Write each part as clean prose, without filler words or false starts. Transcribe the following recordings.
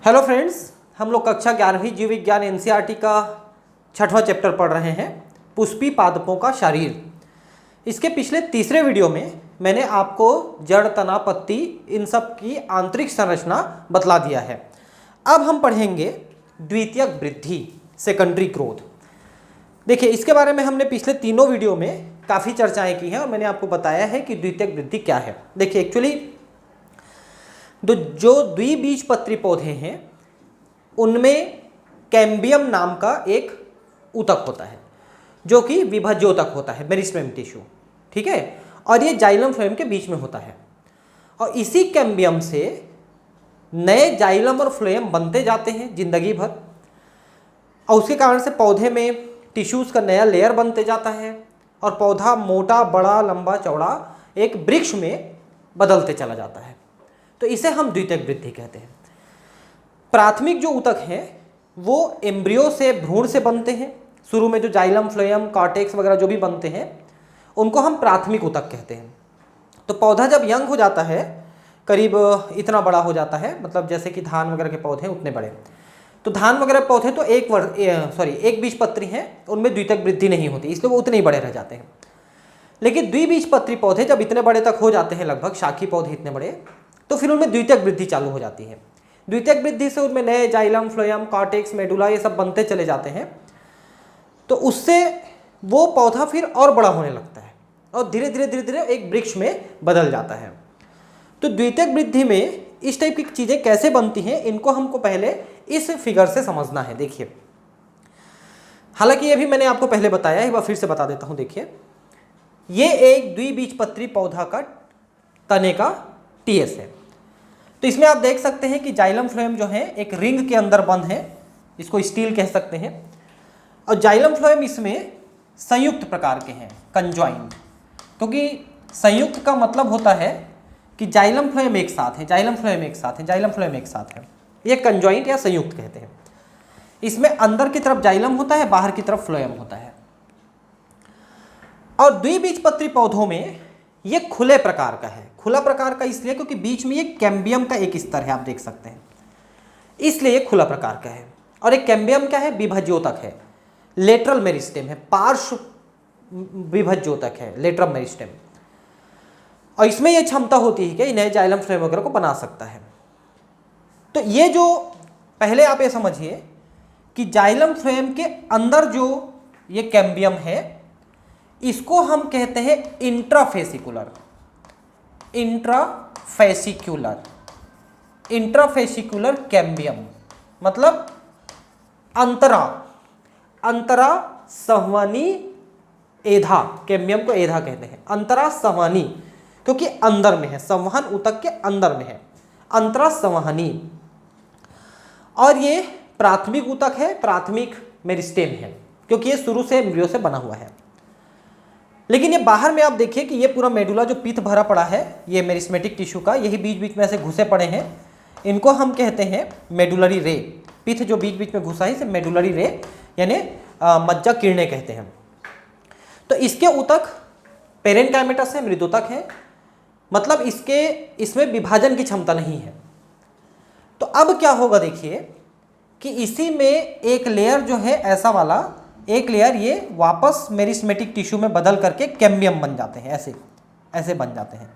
Hello friends, हम लोग कक्षा 11वीं जीव विज्ञान एनसीईआरटी का 6वां चैप्टर पढ़ रहे हैं, पुष्पी पादपों का शरीर। इसके पिछले तीसरे वीडियो में मैंने आपको जड़, तना, पत्ती इन सब की आंतरिक संरचना बतला दिया है। अब हम पढ़ेंगे द्वितीयक वृद्धि, सेकेंडरी ग्रोथ। देखिए, इसके बारे में हमने पिछले तीनों वीडियो में काफ़ी चर्चाएं की हैं और मैंने आपको बताया है कि द्वितीयक वृद्धि क्या है। देखिए, एक्चुअली जो द्विबीजपत्री पौधे हैं उनमें कैम्बियम नाम का एक ऊतक होता है जो कि विभज्योतक होता है, मेरिस्टेम टिश्यू, ठीक है। और ये जाइलम फ्लोएम के बीच में होता है और इसी कैम्बियम से नए जाइलम और फ्लोएम बनते जाते हैं जिंदगी भर, और उसके कारण से पौधे में टिश्यूज़ का नया लेयर बनते जाता है और पौधा मोटा, बड़ा, लंबा, चौड़ा एक वृक्ष में बदलते चला जाता है। तो इसे हम द्वितीयक वृद्धि कहते हैं। प्राथमिक जो ऊतक हैं वो एम्ब्रियो से, भ्रूण से बनते हैं। शुरू में जो जाइलम, फ्लोएम, कॉर्टेक्स वगैरह जो भी बनते हैं उनको हम प्राथमिक ऊतक कहते हैं। तो पौधा जब यंग हो जाता है, करीब इतना बड़ा हो जाता है, मतलब जैसे कि धान वगैरह के पौधे उतने बड़े, तो धान वगैरह पौधे तो एक बीजपत्री हैं, उनमें द्वितीयक वृद्धि नहीं होती, इसलिए वो उतने ही बड़े रह जाते हैं। लेकिन द्विबीजपत्री पौधे जब इतने बड़े तक हो जाते हैं, लगभग शाखी पौधे इतने बड़े, तो फिर उनमें द्वितीयक वृद्धि चालू हो जाती है। द्वितीयक वृद्धि से उनमें नए जाइलम, फ्लोएम, कॉर्टेक्स, मेडुला ये सब बनते चले जाते हैं। तो उससे वो पौधा फिर और बड़ा होने लगता है और धीरे धीरे एक वृक्ष में बदल जाता है। तो द्वितीयक वृद्धि में इस टाइप की चीज़ें कैसे बनती हैं, इनको हमको पहले इस फिगर से समझना है। देखिए, हालांकि ये भी मैंने आपको पहले बताया है, एक बार फिर से बता देता हूँ। देखिए, ये एक द्विबीजपत्री पौधा का तने का टीएस है। तो इसमें आप देख सकते हैं कि जाइलम फ्लोएम जो है एक रिंग के अंदर बंद है, इसको स्टील कह सकते हैं, और जाइलम फ्लोएम इसमें संयुक्त प्रकार के हैं, कंजॉइंट, क्योंकि संयुक्त का मतलब होता है कि जाइलम फ्लोएम एक साथ है, जाइलम फ्लोएम एक साथ है, जाइलम फ्लोएम एक साथ है, ये कंजॉइंट या संयुक्त कहते हैं। इसमें अंदर की तरफ जाइलम होता है, बाहर की तरफ फ्लोएम होता है। और द्विबीजपत्री पौधों में ये खुले प्रकार का है। खुला प्रकार का इसलिए क्योंकि बीच में ये कैम्बियम का एक स्तर है, आप देख सकते हैं, इसलिए ये खुला प्रकार का है। और एक कैम्बियम क्या है? विभज्योतक है, लेटरल मेरिस्टेम है, पार्श्व विभज्योतक है, लेटरल मेरिस्टेम। और इसमें यह क्षमता होती है कि नए जाइलम फ्लोएम वगैरह को बना सकता है। तो ये जो पहले आप ये समझिए कि जाइलम फ्लोएम के अंदर जो ये कैम्बियम है इसको हम कहते हैं इंट्राफेसिकुलर, इंट्राफेसिकुलर कैम्बियम, मतलब अंतरा संवहनी एधा, कैम्बियम को एधा कहते हैं, अंतरा संवहनी, क्योंकि अंदर में है, संवहन ऊतक के अंदर में है, अंतरा संवहनी। और ये प्राथमिक ऊतक है, प्राथमिक मेरिस्टेम है, क्योंकि ये शुरू से एम्ब्रियो से बना हुआ है। लेकिन ये बाहर में आप देखिए कि ये पूरा मेडुला जो पित्त भरा पड़ा है, ये मेरिस्मेटिक टिश्यू का, यही बीच बीच में ऐसे घुसे पड़े हैं, इनको हम कहते हैं मेडुलरी रे। पित्त जो बीच बीच में घुसा है इसे मेडुलरी रे यानी मज्जा किरणें कहते हैं। तो इसके ऊतक पेरेन्काइमेटस है, मृदुतक है, मतलब इसमें विभाजन की क्षमता नहीं है। तो अब क्या होगा, देखिए कि इसी में एक लेयर जो है ऐसा वाला एक लेयर, ये वापस मेरिस्मेटिक टिश्यू में बदल करके कैम्बियम बन जाते हैं, ऐसे बन जाते हैं।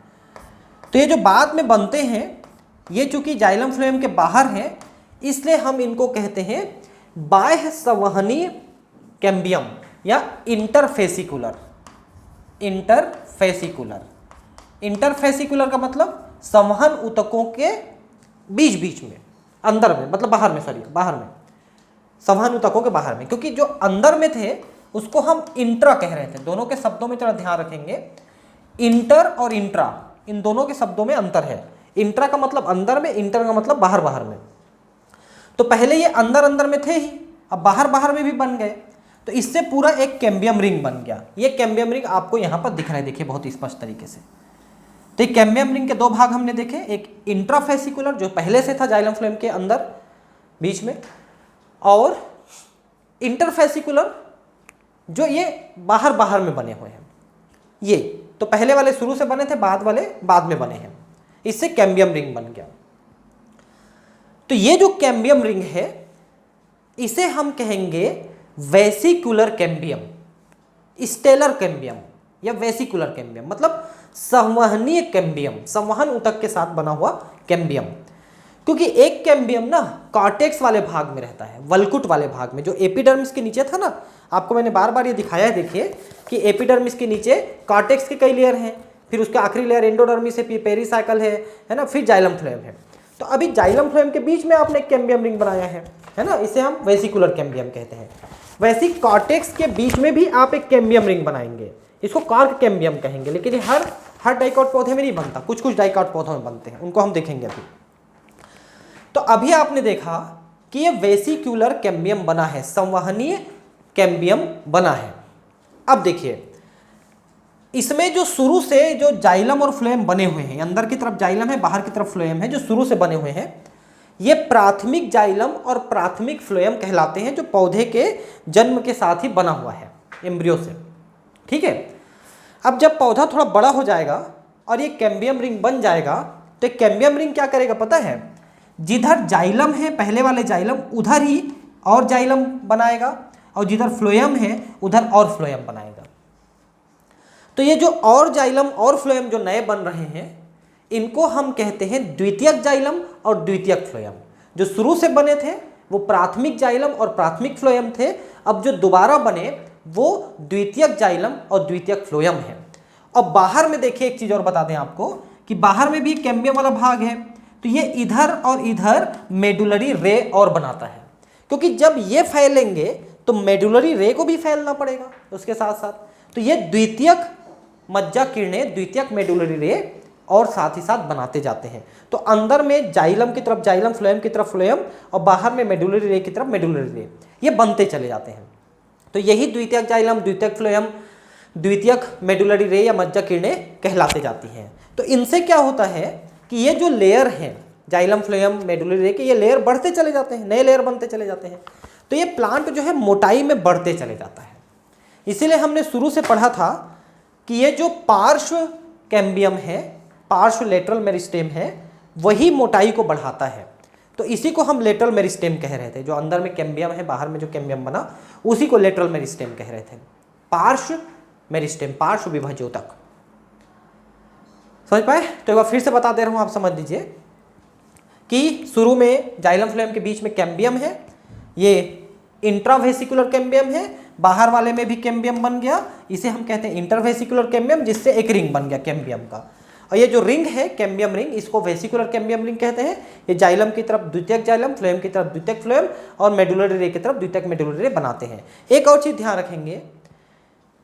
तो ये जो बाद में बनते हैं ये चूंकि जाइलम फ्लोएम के बाहर है, इसलिए हम इनको कहते हैं बाह्य संवहनी कैम्बियम या इंटरफेसिकुलर। इंटरफेसिकुलर का मतलब संवहन ऊतकों के बीच बीच में, अंदर में, मतलब बाहर में, संवहन ऊतकों के बाहर में, क्योंकि जो अंदर में थे उसको हम इंट्रा कह रहे थे। दोनों के शब्दों में थोड़ा ध्यान रखेंगे, इंटर और इंट्रा, इन दोनों के शब्दों में अंतर है। इंट्रा का मतलब अंदर में, इंटर का मतलब बाहर में। तो पहले ये अंदर में थे ही, अब बाहर में भी बन गए, तो इससे पूरा एक कैम्बियम रिंग बन गया। ये कैम्बियम रिंग आपको यहाँ पर दिख रहा है, देखिए बहुत स्पष्ट तरीके से। तो एक कैम्बियम रिंग के दो भाग हमने देखे, एक इंट्राफेसिकुलर जो पहले से था जाइलम फ्लोएम के अंदर बीच में, और इंटरफेसिकुलर जो ये बाहर में बने हुए हैं। ये तो पहले वाले शुरू से बने थे, बाद वाले बाद में बने हैं, इससे कैम्बियम रिंग बन गया। तो ये जो कैम्बियम रिंग है इसे हम कहेंगे वेसिकुलर कैम्बियम, स्टेलर कैम्बियम या वेसिकुलर कैम्बियम, मतलब संवहनीय कैम्बियम, संवहन ऊतक के साथ बना हुआ कैम्बियम। क्योंकि एक कैम्बियम ना कॉर्टेक्स वाले भाग में रहता है, वल्कुट वाले भाग में, जो एपिडर्मिस के नीचे था ना, आपको मैंने बार बार ये दिखाया है, देखिए कि एपिडर्मिस के नीचे कॉर्टेक्स के कई लेयर हैं, फिर उसका आखिरी लेयर एंडोडर्मिस है, पेरिसाइकल है ना, फिर जाइलम फ्लोएम है। तो अभी जाइलम फ्लोएम के बीच में आपने एक कैम्बियम रिंग बनाया है ना, इसे हम वेसिकुलर कैम्बियम कहते हैं। वैसे ही कॉर्टेक्स के बीच में भी आप एक कैम्बियम रिंग बनाएंगे, इसको कॉर्क कैम्बियम कहेंगे, लेकिन ये हर डाइकॉट पौधे में नहीं बनता, कुछ कुछ डाइकॉट पौधों में बनते हैं, उनको हम देखेंगे अभी। तो अभी आपने देखा कि ये वेसिकुलर कैम्बियम बना है, संवहनीय कैम्बियम बना है। अब देखिए इसमें जो शुरू से जो जाइलम और फ्लोएम बने हुए हैं, अंदर की तरफ जाइलम है, बाहर की तरफ फ्लोएम है, जो शुरू से बने हुए हैं, ये प्राथमिक जाइलम और प्राथमिक फ्लोएम कहलाते हैं, जो पौधे के जन्म के साथ ही बना हुआ है एम्ब्रियो से। ठीक है, अब जब पौधा थोड़ा बड़ा हो जाएगा और ये कैम्बियम रिंग बन जाएगा, तो कैम्बियम रिंग क्या करेगा पता है, जिधर जाइलम है पहले वाले जाइलम, उधर ही और जाइलम बनाएगा, और जिधर फ्लोएम है उधर और फ्लोएम बनाएगा। तो ये जो और जाइलम और फ्लोएम जो नए बन रहे हैं, इनको हम कहते हैं द्वितीयक जाइलम और द्वितीयक फ्लोएम। जो शुरू से बने थे वो प्राथमिक जाइलम और प्राथमिक फ्लोएम थे, अब जो दोबारा बने वो द्वितीयक जाइलम और द्वितीयक फ्लोएम है। अब बाहर में देखिए एक चीज और बता दें आपको कि बाहर में भी कैम्बियम वाला भाग है, तो ये इधर और इधर मेडुलरी रे और बनाता है, क्योंकि जब ये फैलेंगे तो मेडुलरी रे को भी फैलना पड़ेगा उसके साथ साथ। तो ये द्वितीयक मज्जा किरणें, द्वितीयक मेडुलरी रे और साथ ही साथ बनाते जाते हैं। तो अंदर में जाइलम की तरफ जाइलम, फ्लोएम की तरफ फ्लोएम, और बाहर में मेडुलरी रे की तरफ मेडुलरी रे, ये बनते चले जाते हैं। तो यही द्वितीयक जाइलम, द्वितीयक फ्लोएम, द्वितीयक मेडुलरी रे या मज्जा किरणें कहलाते जाती हैं। तो इनसे क्या होता है कि ये जो लेयर हैं जाइलम, फ्लोएम, मेडुलरी रे के, ये लेयर बढ़ते चले जाते हैं, नए लेयर बनते चले जाते हैं। तो ये प्लांट जो है मोटाई में बढ़ते चले जाता है। इसीलिए हमने शुरू से पढ़ा था कि ये जो पार्श्व कैम्बियम है, पार्श्व लेटरल मेरिस्टेम है, वही मोटाई को बढ़ाता है। तो इसी को हम लेटरल मेरिस्टेम कह रहे थे, जो अंदर में कैम्बियम है, बाहर में जो कैम्बियम बना, उसी को लेटरल मेरिस्टेम कह रहे थे। पार्श्व मेरिस्टेम, पार्श्व विभज्योतक, समझ पाए? तो एक बार फिर से बता दे रहा हूं, आप समझ लीजिए कि शुरू में जाइलम फ्लोएम के बीच में कैम्बियम है, ये इंट्रावेसिकुलर कैम्बियम है, बाहर वाले में भी कैम्बियम बन गया, इसे हम कहते हैं इंटरवेसिकुलर कैम्बियम, जिससे एक रिंग बन गया कैम्बियम का। और ये जो रिंग है कैम्बियम रिंग, इसको वेसिकुलर कैम्बियम रिंग कहते हैं। ये जाइलम की तरफ द्वितीयक जाइलम, फ्लोएम की तरफ द्वितीयक फ्लोएम और मेडुलरी रे की तरफ द्वितीयक मेडुलरी रे बनाते हैं। एक और चीज ध्यान रखेंगे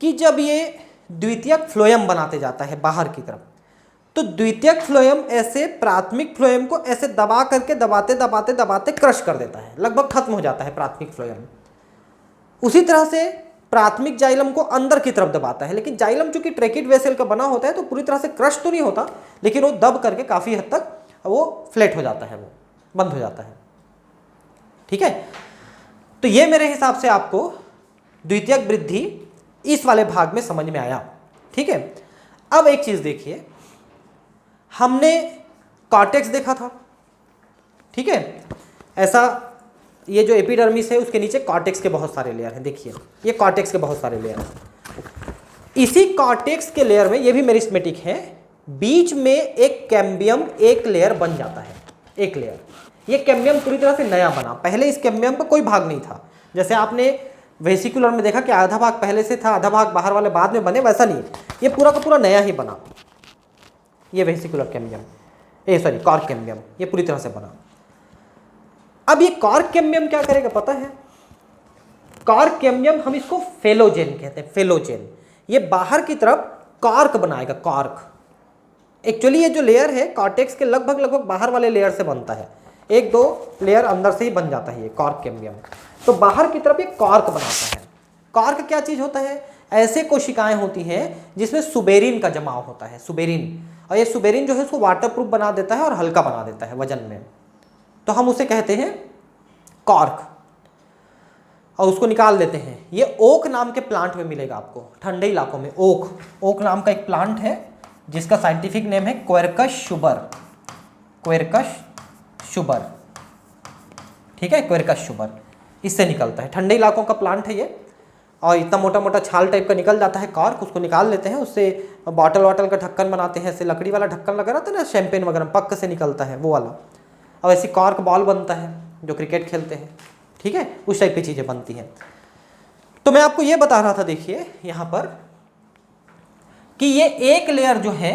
कि जब ये द्वितीयक फ्लोएम बनाते जाता है बाहर की तरफ, तो द्वितीयक फ्लोएम ऐसे प्राथमिक फ्लोएम को ऐसे दबा करके दबाते दबाते दबाते क्रश कर देता है, लगभग खत्म हो जाता है प्राथमिक फ्लोएम। उसी तरह से प्राथमिक जाइलम को अंदर की तरफ दबाता है, लेकिन जाइलम चूंकि ट्रैकिड वेसल का बना होता है तो पूरी तरह से क्रश तो नहीं होता, लेकिन वो दब करके काफी हद तक वो फ्लैट हो जाता है, वो बंद हो जाता है। ठीक है, तो ये मेरे हिसाब से आपको द्वितीयक वृद्धि इस वाले भाग में समझ में आया। ठीक है, अब एक चीज देखिए, हमने कॉर्टेक्स देखा था, ठीक है, ऐसा ये जो एपिडर्मिस है उसके नीचे कॉर्टेक्स के बहुत सारे लेयर हैं। देखिए ये कॉर्टेक्स के बहुत सारे लेयर हैं। इसी कॉर्टेक्स के लेयर में ये भी मेरिस्टेमेटिक है, बीच में एक कैम्बियम एक लेयर बन जाता है, एक लेयर। ये कैम्बियम पूरी तरह से नया बना, पहले इस कैम्बियम का कोई भाग नहीं था। जैसे आपने वेसिकुलर में देखा कि आधा भाग पहले से था, आधा भाग बाहर वाले बाद में बने, वैसा नहीं, ये पूरा का पूरा नया ही बना। ये vesicular cambium, sorry cork cambium, ये पूरी तरह से बना। अब ये कॉर्क कैम्बियम क्या करेगा पता है? कॉर्क कैम्बियम हम इसको फेलोजेन कहते हैं, फेलोजेन। ये बाहर की तरफ कॉर्क बनाएगा, कॉर्क। एक्चुअली ये जो लेयर है कॉर्टेक्स के लगभग लगभग बाहर वाले लेयर से बनता है, एक दो लेयर अंदर से ही बन जाता है ये कॉर्क कैम्बियम। तो बाहर की तरफ ये कॉर्क बनाता है। कॉर्क क्या चीज होता है? ऐसे कोशिकाएं होती हैं जिसमें सुबेरिन का जमाव होता है, सुबेरिन। और ये सुबेरिन जो है उसको वाटरप्रूफ बना देता है और हल्का बना देता है वजन में, तो हम उसे कहते हैं कॉर्क, और उसको निकाल देते हैं। ये ओक नाम के प्लांट में मिलेगा आपको, ठंडे इलाकों में। ओक नाम का एक प्लांट है जिसका साइंटिफिक नेम है क्वेरकस शुबर, क्वेरकस शुबर। ठीक है, क्वेरकस ट्यूबर इससे निकलता है। ठंडे इलाकों का प्लांट है ये, और इतना मोटा मोटा छाल टाइप का निकल जाता है कॉर्क, उसको निकाल लेते हैं, उससे बॉटल वाटल का ढक्कन बनाते हैं। ऐसे लकड़ी वाला ढक्कन लगा रहता है ना शैंपेन वगैरह, पक से निकलता है वो वाला, और ऐसी कॉर्क बॉल बनता है जो क्रिकेट खेलते हैं, ठीक है, उस टाइप की चीज़ें बनती हैं। तो मैं आपको ये बता रहा था, देखिए यहाँ पर कि ये एक लेयर जो है,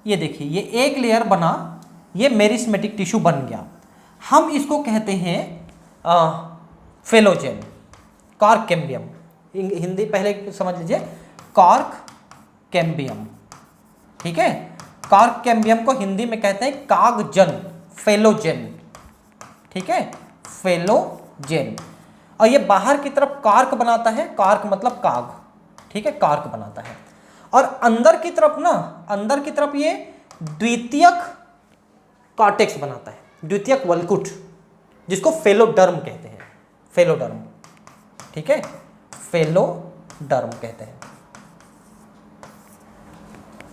ये देखिए ये एक लेयर बना, ये मेरिस्मेटिक टिश्यू बन गया। हम इसको कहते हैं फेलोजेन, कॉर्क कैम्बियम। हिंदी पहले समझ लीजिए, कॉर्क कैम्बियम, ठीक है। कॉर्क कैम्बियम को हिंदी में कहते हैं कागजन, फेलोजेन, ठीक है, फेलोजेन। और ये बाहर की तरफ कॉर्क बनाता है, कॉर्क मतलब काग, ठीक है, कॉर्क बनाता है। और अंदर की तरफ ना, अंदर की तरफ ये द्वितीयक कॉर्टेक्स बनाता है, द्वितीयक वल्कुट, जिसको फेलोडर्म कहते हैं, फेलोडर्म, ठीक है, फेलोडर्म कहते हैं,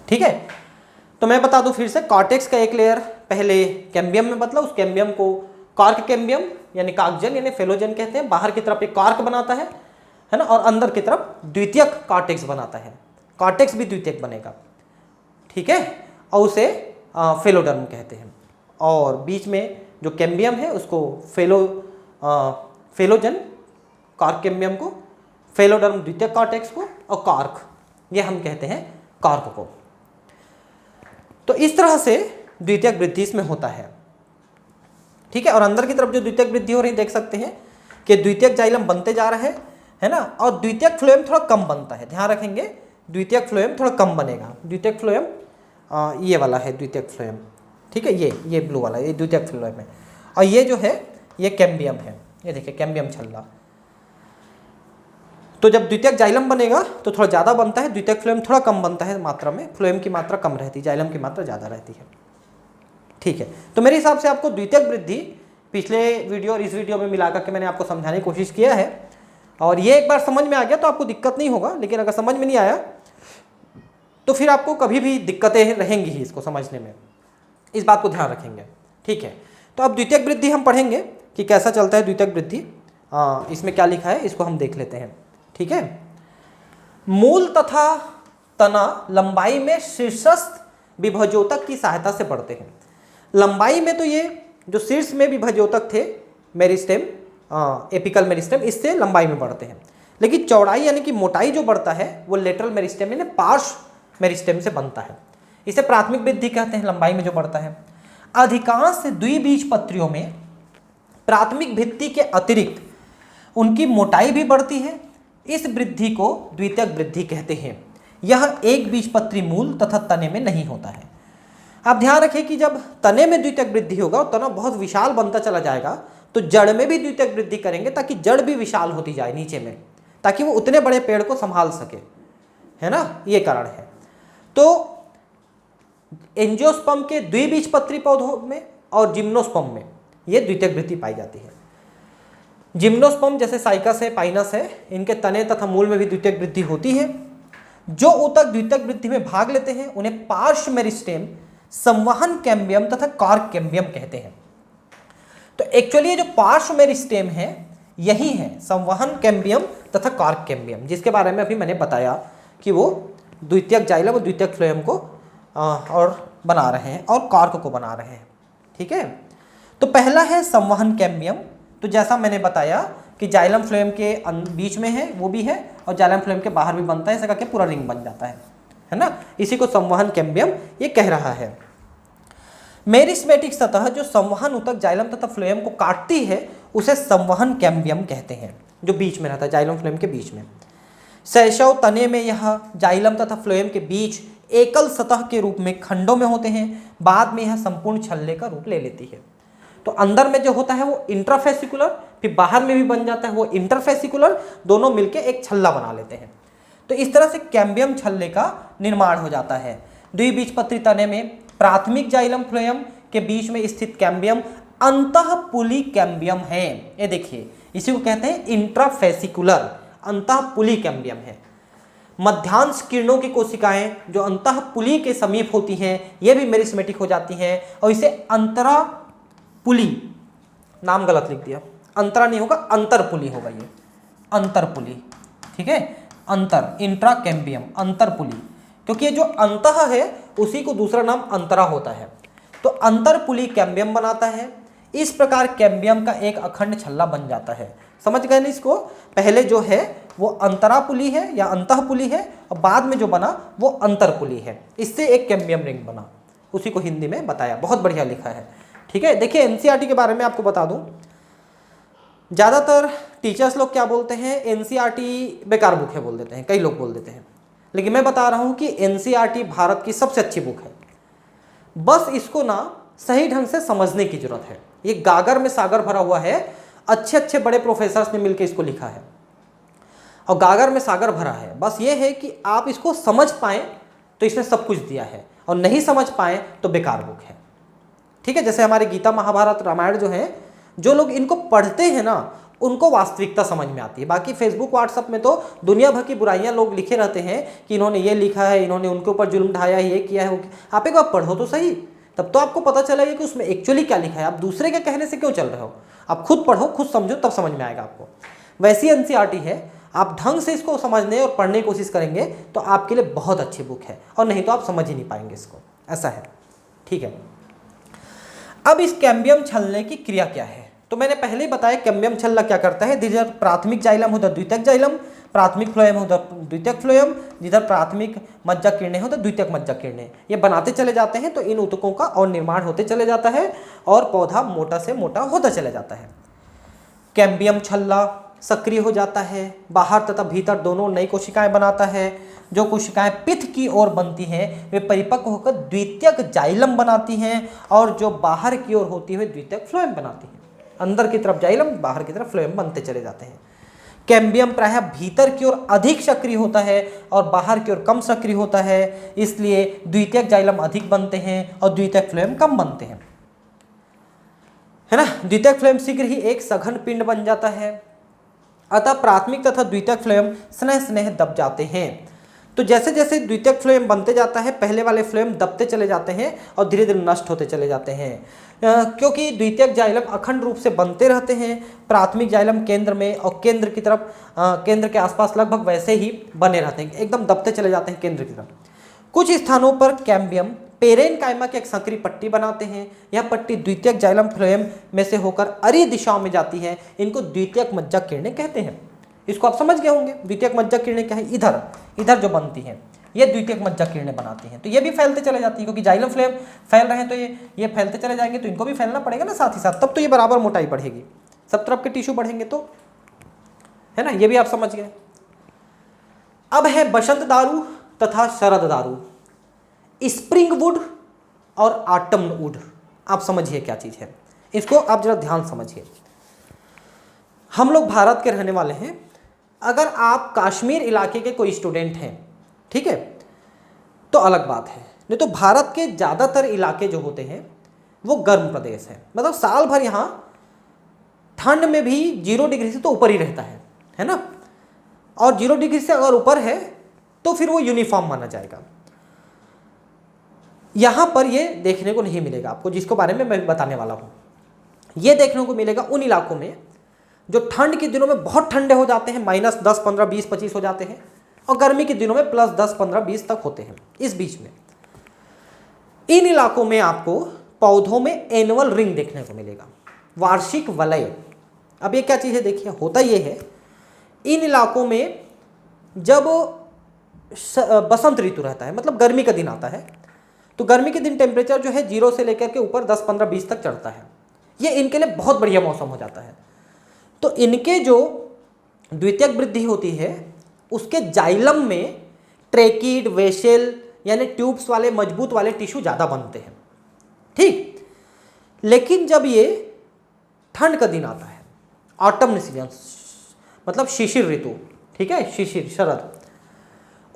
ठीक है। तो मैं बता दूं फिर से, कॉर्टेक्स का एक लेयर पहले कैम्बियम में बदला, उस कैम्बियम को कॉर्क कैम्बियम यानी कागजन यानी फेलोजन कहते हैं। बाहर की तरफ एक कॉर्क बनाता है ना, और अंदर की तरफ द्वितीयक कॉर्टेक्स बनाता है, कॉर्टेक्स भी द्वितीयक बनेगा, ठीक है, और उसे फेलोडर्म कहते हैं। और बीच में जो कैम्बियम है उसको फेलोजन, कॉर्क कैम्बियम को, फेलोडर्म द्वितीयक कॉर्टेक्स को, और कॉर्क, ये हम कहते हैं कॉर्क को। तो इस तरह से द्वितीयक वृद्धि इसमें होता है, ठीक है। और अंदर की तरफ जो द्वितीयक वृद्धि हो रही देख सकते हैं कि द्वितीयक जाइलम बनते जा रहे है ना, और द्वितीयक फ्लोएम थोड़ा कम बनता है, ध्यान रखेंगे, द्वितीयक फ्लोएम थोड़ा कम बनेगा। द्वितीयक फ्लोएम ये वाला है द्वितीयक फ्लोएम, ठीक है, ये ब्लू वाला, ये द्वितीयक फ्लोएम है। और ये जो है ये कैम्बियम है, ये देखिए कैम्बियम छल्ला। तो जब द्वितीयक जाइलम बनेगा तो थोड़ा ज़्यादा बनता है, द्वितीयक फ्लोएम थोड़ा कम बनता है मात्रा में, फ्लोएम की मात्रा कम रहती है, जाइलम की मात्रा ज़्यादा रहती है, ठीक है। तो मेरे हिसाब से आपको द्वितीयक वृद्धि पिछले वीडियो और इस वीडियो में मिला करके मैंने आपको समझाने की कोशिश किया है, और ये एक बार समझ में आ गया तो आपको दिक्कत नहीं होगा। लेकिन अगर समझ में नहीं आया तो फिर आपको कभी भी दिक्कतें रहेंगी ही इसको समझने में, इस बात को ध्यान रखेंगे, ठीक है। तो अब द्वितीयक वृद्धि हम पढ़ेंगे कि कैसा चलता है द्वितीयक वृद्धि। इसमें क्या लिखा है इसको हम देख लेते हैं, ठीक है। मूल तथा तना लंबाई में शीर्षस्थ विभजोतक की सहायता से बढ़ते हैं। लंबाई में तो ये जो शीर्ष में विभजोतक थे, मेरिस्टेम, एपिकल मेरिस्टेम, इससे लंबाई में बढ़ते हैं। लेकिन चौड़ाई यानी कि मोटाई जो बढ़ता है वो लेटरल मेरिस्टेम यानी पार्श्व मेरिस्टेम से बनता है। इसे प्राथमिक वृद्धि कहते हैं, लंबाई में जो बढ़ता है। अधिकांश द्विबीजपत्रियों में प्राथमिक भित्ति के अतिरिक्त उनकी मोटाई भी बढ़ती है। इस वृद्धि को द्वितीयक वृद्धि कहते हैं। यह एक बीजपत्री मूल तथा तने में नहीं होता है। आप ध्यान रखें कि जब तने में द्वितीयक वृद्धि होगा और तना बहुत विशाल बनता चला जाएगा तो जड़ में भी द्वितीयक वृद्धि करेंगे ताकि जड़ भी विशाल होती जाए नीचे में, ताकि वो उतने बड़े पेड़ को संभाल सके, है ना, ये कारण है। तो एंजियोस्पर्म के द्विबीजपत्री पौधों में और जिम्नोस्पर्म में ये द्वितीयक वृद्धि पाई जाती है। जिम्नोस्पर्म जैसे साइकस है, पाइनस है, इनके तने तथा मूल में भी द्वितीयक वृद्धि होती है। जो ऊतक द्वितीयक वृद्धि में भाग लेते हैं उन्हें पार्श्व मेरिस्टेम, संवहन कैम्बियम तथा कॉर्क कैम्बियम कहते हैं। तो एक्चुअली ये जो पार्श्व मेरिस्टेम है यही है संवहन कैम्बियम तथा कॉर्क कैम्बियम, जिसके बारे में अभी मैंने बताया कि वो द्वितीयक जाइलम और द्वितीयक फ्लोएम को और बना रहे हैं और कॉर्क को बना रहे हैं, ठीक है। तो पहला है संवहन कैम्बियम। तो जैसा मैंने बताया कि जाइलम फ्लोएम के बीच में है वो भी है और जाइलम फ्लोएम के बाहर भी बनता है, ऐसा करके पूरा रिंग बन जाता है ना। इसी को संवहन कैम्बियम ये कह रहा है। मेरिस्मेटिक सतह जो संवहन ऊतक जाइलम तथा फ्लोएम को काटती है उसे संवहन कैम्बियम कहते हैं, जो बीच में रहता है जाइलम फ्लोएम के बीच में। शैशव तने में यह जाइलम तथा फ्लोएम के बीच एकल सतह के रूप में खंडों में होते हैं। बाद में यह संपूर्ण छल्ले का रूप ले लेती है। तो अंदर में जो होता है वो इंट्राफेसिकुलर, फिर बाहर में भी बन जाता है वो इंटरफेसिकुलर, दोनों मिलके एक छल्ला बना लेते हैं। तो इस तरह से कैम्बियम छल्ले का निर्माण हो जाता है। द्विबीजपत्री तने में प्राथमिक जाइलम फ्लोएम के बीच में स्थित कैम्बियम अंतःपुली कैम्बियम है। ये देखिए इसी को कहते हैं इंट्राफेसिकुलर, अंतःपुली कैम्बियम है। मध्यांश किरणों की कोशिकाएं जो अंतःपुली के समीप होती हैं ये भी मेरिस्मेटिक हो जाती हैं और इसे अंतरापुली, नाम गलत लिख दिया, अंतरा नहीं होगा, अंतरपुली होगा ये, अंतरपुली, ठीक है, अंतर, इंट्रा कैम्बियम, अंतरपुली, क्योंकि ये जो अंतः है उसी को दूसरा नाम अंतरा होता है, तो अंतरपुली कैम्बियम बनाता है। इस प्रकार कैम्बियम का एक अखंड छल्ला बन जाता है। समझ गए ना इसको? पहले जो है वो अंतरापुली है या अंतःपुली है, और बाद में जो बना वो अंतरपुली है, इससे एक कैम्बियम रिंग बना, उसी को हिंदी में बताया, बहुत बढ़िया लिखा है, ठीक है। देखिए एनसीईआरटी के बारे में आपको बता दूं, ज़्यादातर टीचर्स लोग क्या बोलते हैं, एनसीईआरटी बेकार बुक है बोल देते हैं, कई लोग बोल देते हैं, लेकिन मैं बता रहा हूं कि एनसीईआरटी भारत की सबसे अच्छी बुक है। बस इसको ना सही ढंग से समझने की जरूरत है। ये गागर में सागर भरा हुआ है, अच्छे अच्छे बड़े प्रोफेसर्स ने मिलकर इसको लिखा है और गागर में सागर भरा है। बस ये है कि आप इसको समझ पाएं तो इसमें सब कुछ दिया है, और नहीं समझ पाएं तो बेकार बुक है, ठीक है। जैसे हमारे गीता, महाभारत, रामायण जो है, जो लोग इनको पढ़ते हैं ना उनको वास्तविकता समझ में आती है। बाकी फेसबुक, व्हाट्सएप में तो दुनिया भर की बुराइयां लोग लिखे रहते हैं कि इन्होंने ये लिखा है, इन्होंने उनके ऊपर जुल्म ढाया है, ये किया है, आप एक बार पढ़ो तो सही, तब तो आपको पता चलेगा कि उसमें एक्चुअली क्या लिखा है। आप दूसरे के कहने से क्यों चल रहे हो? आप खुद पढ़ो, खुद समझो, तब समझ में आएगा आपको। वैसी एनसीईआरटी है, आप ढंग से इसको समझने और पढ़ने की कोशिश करेंगे तो आपके लिए बहुत अच्छी बुक है, और नहीं तो आप समझ ही नहीं पाएंगे इसको, ऐसा है, ठीक है। अब इस कैम्बियम छलने की क्रिया क्या है? तो मैंने पहले ही बताया कैम्बियम छल्ला क्या करता है। जिधर प्राथमिक जाइलम उधर द्वितीयक जाइलम, प्राथमिक फ्लोएम उधर द्वितीयक फ्लोएम, जिधर प्राथमिक मज्जा किरणें हो तो द्वितीयक मज्जा किरणें, ये बनाते चले जाते हैं, तो इन ऊतकों का और निर्माण होते चले जाता है और पौधा मोटा से मोटा होता चला जाता है। कैम्बियम छल्ला सक्रिय हो जाता है, बाहर तथा भीतर दोनों नई कोशिकाएं बनाता है। जो कोशिकाएं पित्त की ओर बनती हैं वे परिपक्व होकर द्वितीयक जाइलम बनाती हैं, और जो बाहर की ओर होती है द्वितीयक फ्लोएम बनाती हैं। अंदर की तरफ जाइलम, बाहर की तरफ फ्लोएम बनते चले जाते हैं। कैम्बियम प्रायः भीतर की ओर अधिक सक्रिय होता है और बाहर की ओर कम सक्रिय होता है, इसलिए द्वितीयक जाइलम अधिक बनते हैं और द्वितीयक फ्लोएम कम बनते हैं, है ना। द्वितीयक फ्लोएम शीघ्र ही एक सघन पिंड बन जाता है, अतः प्राथमिक तथा द्वितीयक फ्लोएम स्नेह स्नेह दब जाते हैं। तो जैसे जैसे द्वितीयक फ्लोएम बनते जाता है, पहले वाले फ्लोएम दबते चले जाते हैं और धीरे धीरे नष्ट होते चले जाते हैं, क्योंकि द्वितीयक जाइलम अखंड रूप से बनते रहते हैं। प्राथमिक जाइलम केंद्र में और केंद्र की तरफ, केंद्र के आसपास लगभग वैसे ही बने रहते हैं, एकदम दबते चले जाते हैं केंद्र की तरफ। कुछ स्थानों पर कैम्बियम पेरेनकाइमा की एक संकरी पट्टी बनाते हैं। यह पट्टी द्वितीयक जाइलम फ्लोएम में से होकर अरी दिशाओं में जाती है। इनको द्वितीयक मज्जा किरणें कहते हैं। इसको आप समझ गए होंगे। द्वितीयक मज्जा किरणें क्या है? इधर इधर जो बनती हैं ये द्वितीयक मज्जा किरणें बनाती हैं। तो ये भी फैलते चले जाती हैं, क्योंकि जाइलम फ्लोएम फैल रहे हैं तो ये फैलते चले जाएंगे, तो इनको भी फैलना पड़ेगा ना साथ ही साथ, तब तो ये बराबर मोटाई बढ़ेगी, सब तरफ के टिश्यू बढ़ेंगे तो, है ना। ये भी आप समझ गए। अब है बसंत दारू तथा शरद दारू, स्प्रिंग वुड और ऑटम वुड। आप समझिए क्या चीज़ है, इसको आप जरा ध्यान समझिए। हम लोग भारत के रहने वाले हैं। अगर आप कश्मीर इलाके के कोई स्टूडेंट हैं, ठीक है, तो अलग बात है, नहीं तो भारत के ज़्यादातर इलाके जो होते हैं वो गर्म प्रदेश है। मतलब साल भर यहाँ ठंड में भी 0 डिग्री से तो ऊपर ही रहता है ना। और 0 डिग्री से अगर ऊपर है तो फिर वो यूनिफॉर्म माना जाएगा। यहाँ पर ये देखने को नहीं मिलेगा आपको, जिसके बारे में मैं बताने वाला हूँ। ये देखने को मिलेगा उन इलाकों में जो ठंड के दिनों में बहुत ठंडे हो जाते हैं, -10, 15, 20, 25 हो जाते हैं, और गर्मी के दिनों में +10, 15, 20 तक होते हैं। इस बीच में इन इलाकों में आपको पौधों में एनुअल रिंग देखने को मिलेगा, वार्षिक वलय। अब ये क्या चीज़ है देखिए, होता ये है इन इलाकों में जब बसंत ऋतु रहता है, मतलब गर्मी का दिन आता है, तो गर्मी के दिन टेम्परेचर जो है 0 से लेकर के ऊपर 10, 15, 20 तक चढ़ता है। ये इनके लिए बहुत बढ़िया मौसम हो जाता है। तो इनके जो द्वितीयक वृद्धि होती है उसके जाइलम में ट्रेकिड, वेशेल यानी ट्यूब्स वाले मजबूत वाले टिश्यू ज़्यादा बनते हैं, ठीक। लेकिन जब ये ठंड का दिन आता है, ऑटम सीजन, मतलब शिशिर ऋतु, ठीक है, शिशिर, शरद,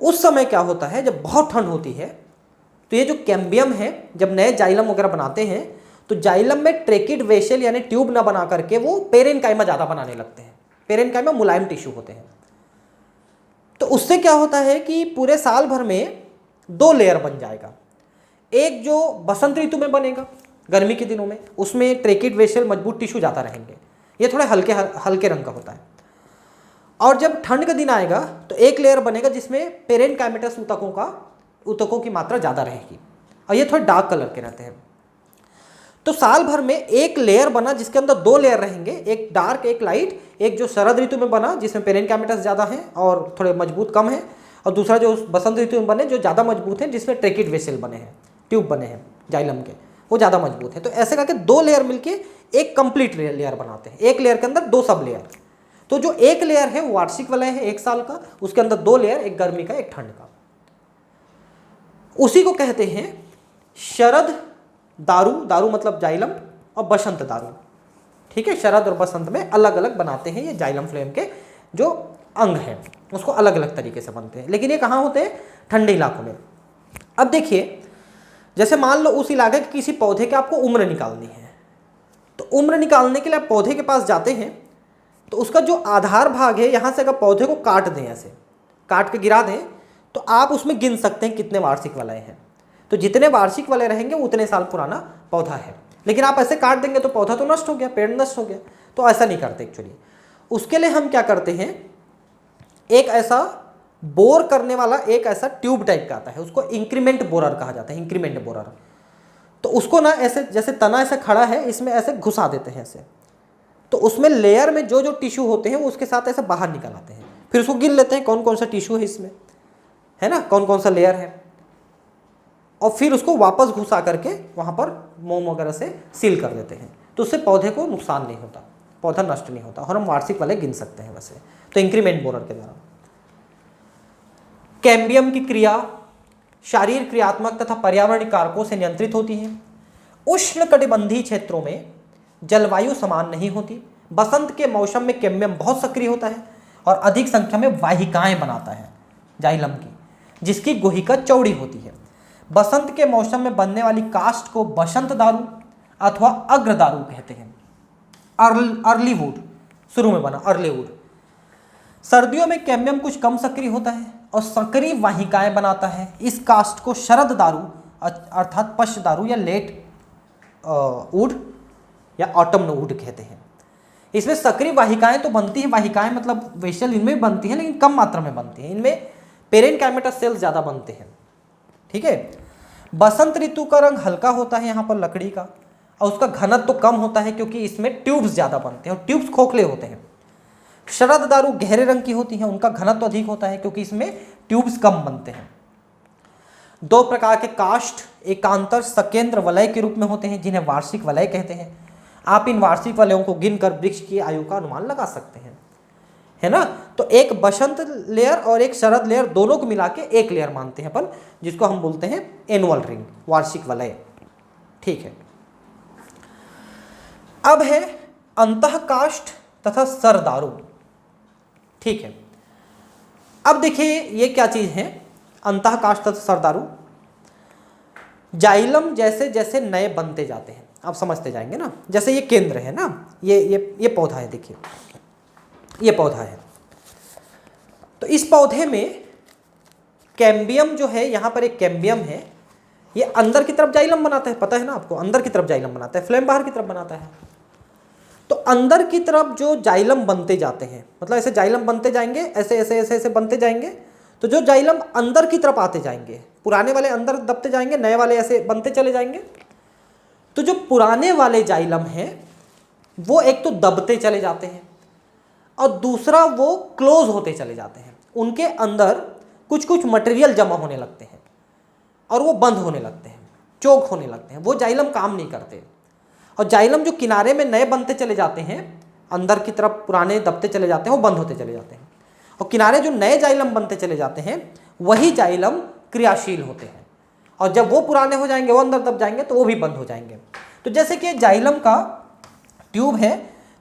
उस समय क्या होता है, जब बहुत ठंड होती है तो ये जो कैम्बियम है, जब नए जाइलम वगैरह बनाते हैं तो जाइलम में ट्रेकिड, वेशेल यानी ट्यूब ना बना करके वो पेरेनकाइमा ज़्यादा बनाने लगते हैं। पेरेनकाइमा मुलायम टिश्यू होते हैं। तो उससे क्या होता है कि पूरे साल भर में 2 लेयर बन जाएगा। एक जो बसंत ऋतु में बनेगा गर्मी के दिनों में, उसमें ट्रेकिड, वेशेल, मजबूत टिश्यू ज़्यादा रहेंगे, ये थोड़े हल्के हल्के रंग का होता है। और जब ठंड का दिन आएगा तो एक लेयर बनेगा जिसमें पेरेनकाइमेटस ऊतकों की मात्रा ज़्यादा रहेगी और ये थोड़े डार्क कलर के रहते हैं। तो साल भर में एक लेयर बना जिसके अंदर 2 लेयर रहेंगे, एक डार्क एक लाइट, एक जो शरद ऋतु में बना जिसमें पेरेनकाइमेटस ज़्यादा है और थोड़े मजबूत कम है, और दूसरा जो बसंत ऋतु में बने जो ज़्यादा मजबूत है जिसमें ट्रेकिड वेसल बने हैं, ट्यूब बने हैं जाइलम के, वो ज़्यादा मजबूत है। तो ऐसे करके 2 लेयर मिलके एक कंप्लीट लेयर बनाते हैं, एक लेयर के अंदर 2 सब लेयर। तो जो एक लेयर है वो वार्षिक वलय है 1 साल का, उसके अंदर 2 लेयर, एक गर्मी का एक ठंड का। उसी को कहते हैं शरद दारू, दारू मतलब जाइलम, और बसंत दारू। ठीक है, शरद और बसंत में अलग अलग बनाते हैं ये जाइलम फ्लेम के जो अंग हैं, उसको अलग अलग तरीके से बनते हैं। लेकिन ये कहाँ होते हैं? ठंडे इलाकों में। अब देखिए, जैसे मान लो उस इलाके के किसी पौधे के आपको उम्र निकालनी है, तो उम्र निकालने के लिए आप पौधे के पास जाते हैं, तो उसका जो आधार भाग है यहाँ से अगर पौधे को काट दें, ऐसे काट के गिरा दें, तो आप उसमें गिन सकते हैं कितने वार्षिक वलय हैं। तो जितने वार्षिक वलय रहेंगे उतने साल पुराना पौधा है। लेकिन आप ऐसे काट देंगे तो पौधा तो नष्ट हो गया, पेड़ नष्ट हो गया। तो ऐसा नहीं करते एक्चुअली। उसके लिए हम क्या करते हैं, एक ऐसा बोर करने वाला एक ऐसा ट्यूब टाइप का आता है, उसको इंक्रीमेंट बोरर कहा जाता है, इंक्रीमेंट बोरर। तो उसको ना ऐसे, जैसे तना ऐसे खड़ा है, इसमें ऐसे घुसा देते हैं ऐसे, तो उसमें लेयर में जो जो टिश्यू होते हैं वो उसके साथ ऐसे बाहर निकल आते हैं। फिर उसको गिन लेते हैं कौन कौन सा टिश्यू है इसमें, है ना, कौन कौन सा लेयर है, और फिर उसको वापस घुसा करके वहाँ पर मोम वगैरह से सील कर देते हैं। तो उससे पौधे को नुकसान नहीं होता, पौधा नष्ट नहीं होता, और हम वार्षिक वलय गिन सकते हैं वैसे तो इंक्रीमेंट बोरर के द्वारा। कैम्बियम की क्रिया शारीरिक, क्रियात्मक तथा पर्यावरणीय कारकों से नियंत्रित होती है। उष्णकटिबंधीय क्षेत्रों में जलवायु समान नहीं होती। बसंत के मौसम में कैम्बियम बहुत सक्रिय होता है और अधिक संख्या में वाहिकाएं बनाता है जाइलम की, जिसकी गुहिका चौड़ी होती है। बसंत के मौसम में बनने वाली काष्ठ को बसंत दारू अथवा अग्र दारू कहते हैं। अर्ली वुड, शुरू में बना अर्ली वुड। सर्दियों में कैम्बियम कुछ कम सक्रिय होता है और सक्रिय वाहिकाएं बनाता है। इस काष्ठ को शरद दारू अर्थात पश्च दारू या लेट वुड या ऑटम वुड कहते हैं। इसमें सक्रिय वाहिकाएं तो बनती हैं, वाहिकाएं मतलब वेसल इनमें बनती हैं लेकिन कम मात्रा में बनती हैं। इनमें पेरेनकाइमेटस सेल्स ज़्यादा बनते हैं। ठीक है, बसंत ऋतु का रंग हल्का होता है यहाँ पर लकड़ी का, और उसका घनत्व तो कम होता है क्योंकि इसमें ट्यूब्स ज़्यादा बनते हैं और ट्यूब्स खोखले होते हैं। शरद दारू गहरे रंग की होती हैं, उनका घनत्व तो अधिक होता है क्योंकि इसमें ट्यूब्स कम बनते हैं। 2 प्रकार के काष्ठ एकांतर सकेंद्र वलय के रूप में होते हैं जिन्हें वार्षिक वलय कहते हैं। आप इन वार्षिक वलयों को गिनकर वृक्ष की आयु का अनुमान लगा सकते हैं, है ना। तो एक बसंत लेयर और एक शरद लेयर दोनों को मिला के एक लेयर मानते हैं अपन, जिसको हम बोलते हैं एनुअल रिंग, वार्षिक वलय। ठीक है, अब है अंतःकाष्ठ तथा सरदारू। ठीक है, अब देखिए ये क्या चीज है अंतःकाष्ठ तथा सरदारू। जाइलम जैसे जैसे नए बनते जाते हैं, आप समझते जाएंगे ना। जैसे ये केंद्र है ना, ये पौधा है, देखिए ये पौधा है। तो इस पौधे में कैम्बियम जो है, यहाँ पर एक कैम्बियम है, ये अंदर की तरफ जाइलम बनाता है, पता है ना आपको, अंदर की तरफ जाइलम बनाता है, फ्लेम बाहर की तरफ बनाता है। तो अंदर की तरफ जो जाइलम बनते जाते हैं, मतलब ऐसे जाइलम बनते जाएंगे, ऐसे ऐसे ऐसे ऐसे बनते जाएंगे, तो जो जाइलम अंदर की तरफ आते जाएंगे, पुराने वाले अंदर दबते जाएंगे, नए वाले ऐसे बनते चले जाएंगे। तो जो पुराने वाले जाइलम हैं वो एक तो दबते चले जाते हैं और दूसरा वो क्लोज होते चले जाते हैं। उनके अंदर कुछ कुछ मटेरियल जमा होने लगते हैं और वो बंद होने लगते हैं, चोक होने लगते हैं, वो जाइलम काम नहीं करते। और जाइलम जो किनारे में नए बनते चले जाते हैं, अंदर की तरफ पुराने दबते चले जाते हैं, वो बंद होते चले जाते हैं। और किनारे जो नए जाइलम बनते चले जाते हैं वही जाइलम क्रियाशील होते हैं, और जब वो पुराने हो जाएंगे, वो अंदर दब जाएंगे, तो वो भी बंद हो जाएंगे। तो जैसे कि जाइलम का ट्यूब है,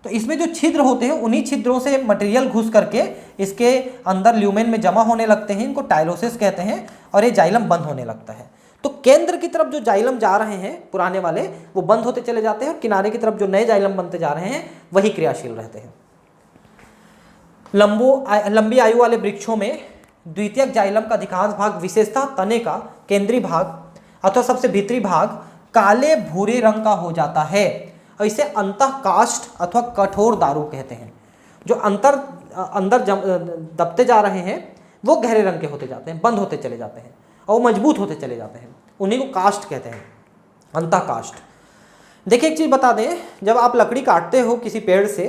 तो इसमें जो छिद्र होते हैं उन्हीं छिद्रों से मटेरियल घुस करके इसके अंदर ल्यूमेन में जमा होने लगते हैं, इनको टाइलोसिस कहते हैं, और ये जाइलम बंद होने लगता है। तो केंद्र की तरफ जो जाइलम जा रहे हैं पुराने वाले, वो बंद होते चले जाते हैं, और किनारे की तरफ जो नए जाइलम बनते जा रहे हैं वही क्रियाशील रहते हैं। लंबी आयु वाले वृक्षों में द्वितीयक जाइलम का अधिकांश भाग, विशेषतः तने का केंद्रीय भाग अथवा सबसे भीतरी भाग, काले भूरे रंग का हो जाता है और इसे अंतःकाष्ठ अथवा कठोर दारू कहते हैं। जो अंदर दबते जा रहे हैं वो गहरे रंग के होते जाते हैं, बंद होते चले जाते हैं और मजबूत होते चले जाते हैं, उन्हीं को काष्ठ कहते हैं, अंतःकाष्ठ। देखिए एक चीज़ बता दें, जब आप लकड़ी काटते हो किसी पेड़ से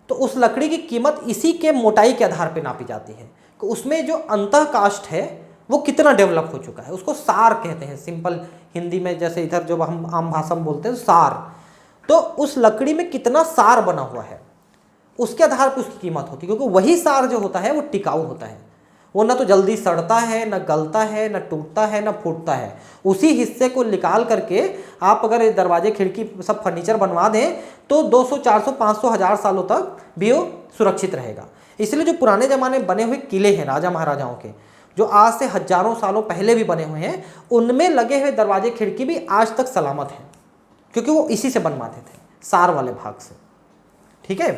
तो उस लकड़ी की कीमत इसी के मोटाई के आधार पर नापी जाती है कि उसमें जो अंतःकाष्ठ है वो कितना डेवलप हो चुका है, उसको सार कहते हैं। सिंपल हिंदी में जैसे इधर जो हम आम भाषा में बोलते हैं सार, तो उस लकड़ी में कितना सार बना हुआ है उसके आधार पर उसकी कीमत होती है, क्योंकि वही सार जो होता है वो टिकाऊ होता है, वो ना तो जल्दी सड़ता है, ना गलता है, ना टूटता है, ना फूटता है। उसी हिस्से को निकाल करके आप अगर दरवाजे खिड़की सब फर्नीचर बनवा दें तो 200 400 500 1000 सालों तक भी वो सुरक्षित रहेगा। इसलिए जो पुराने ज़माने में बने हुए किले हैं राजा महाराजाओं के, जो आज से हजारों सालों पहले भी बने हुए हैं, उनमें लगे हुए दरवाजे खिड़की भी आज तक सलामत हैं, क्योंकि वो इसी से बनवाते थे, सार वाले भाग से। ठीक है।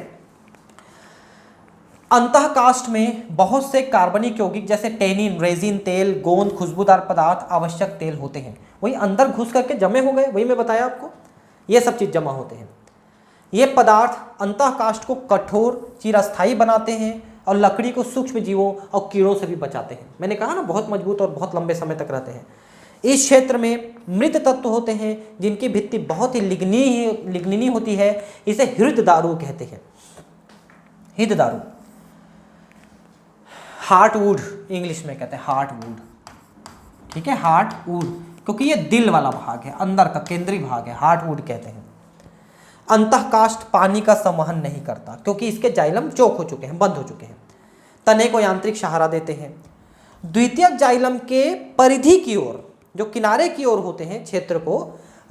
अंतःकाष्ठ में बहुत से कार्बनिक यौगिक जैसे टेनिन, रेजिन, तेल, गोंद, खुशबूदार पदार्थ, आवश्यक तेल होते हैं, वही अंदर घुस करके जमे हो गए, वही मैं बताया आपको, ये सब चीज़ जमा होते हैं। ये पदार्थ अंतःकाष्ठ को कठोर चिरस्थायी बनाते हैं और लकड़ी को सूक्ष्म जीवों और कीड़ों से भी बचाते हैं। मैंने कहा ना बहुत मजबूत और बहुत लंबे समय तक रहते हैं। इस क्षेत्र में मृत तत्व होते हैं जिनकी भित्ति बहुत ही लिग्निनी होती है, इसे हृद दारू कहते हैं। हृद दारू, हार्ट वुड इंग्लिश में कहते हैं, हार्ट वुड। ठीक है, हार्ट वुड, क्योंकि ये दिल वाला भाग है, अंदर का केंद्रीय भाग है, हार्ट वुड कहते हैं। अंतःकाष्ठ पानी का संवहन नहीं करता क्योंकि इसके जाइलम चौक हो चुके हैं, बंद हो चुके हैं, तने को यांत्रिक सहारा देते हैं। द्वितीयक जाइलम के परिधि की ओर, जो किनारे की ओर होते हैं क्षेत्र को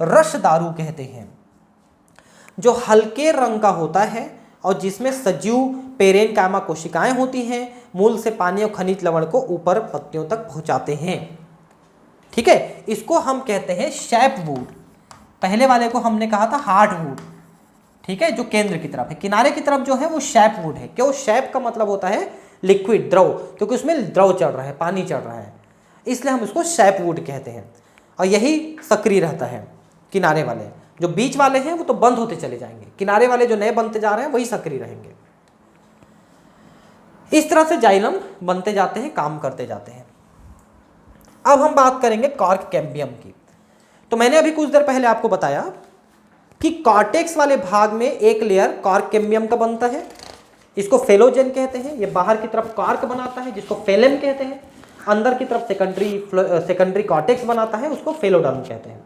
रस दारू कहते हैं, जो हल्के रंग का होता है और जिसमें सजीव पेरेनकाइमा कोशिकाएं होती हैं, मूल से पानी और खनिज लवण को ऊपर पत्तियों तक पहुंचाते हैं। ठीक है, इसको हम कहते हैं शैप वुड। पहले वाले को हमने कहा था हार्ट वुड। ठीक है, जो केंद्र की तरफ है, किनारे की तरफ जो है वो शैप वुड है। क्यों? शैप का मतलब होता है लिक्विड, द्रव, क्योंकि उसमें द्रव चल रहा है, पानी चल रहा है, इसलिए हम उसको शैप वुड कहते हैं। और यही सक्रिय रहता है। किनारे वाले, जो बीच वाले हैं वो तो बंद होते चले जाएंगे, किनारे वाले जो नए बनते जा रहे हैं वही सक्रिय रहेंगे। इस तरह से जाइलम बनते जाते हैं, काम करते जाते हैं। अब हम बात करेंगे कॉर्क कैम्बियम की। तो मैंने अभी कुछ देर पहले आपको बताया कि कॉर्टेक्स वाले भाग में एक लेयर कॉर्क कैम्बियम का बनता है, इसको फेलोजेन कहते हैं। ये बाहर की तरफ कॉर्क बनाता है जिसको फेलेम कहते हैं, अंदर की तरफ सेकेंडरी कॉर्टेक्स बनाता है, उसको फेलोडर्म कहते हैं।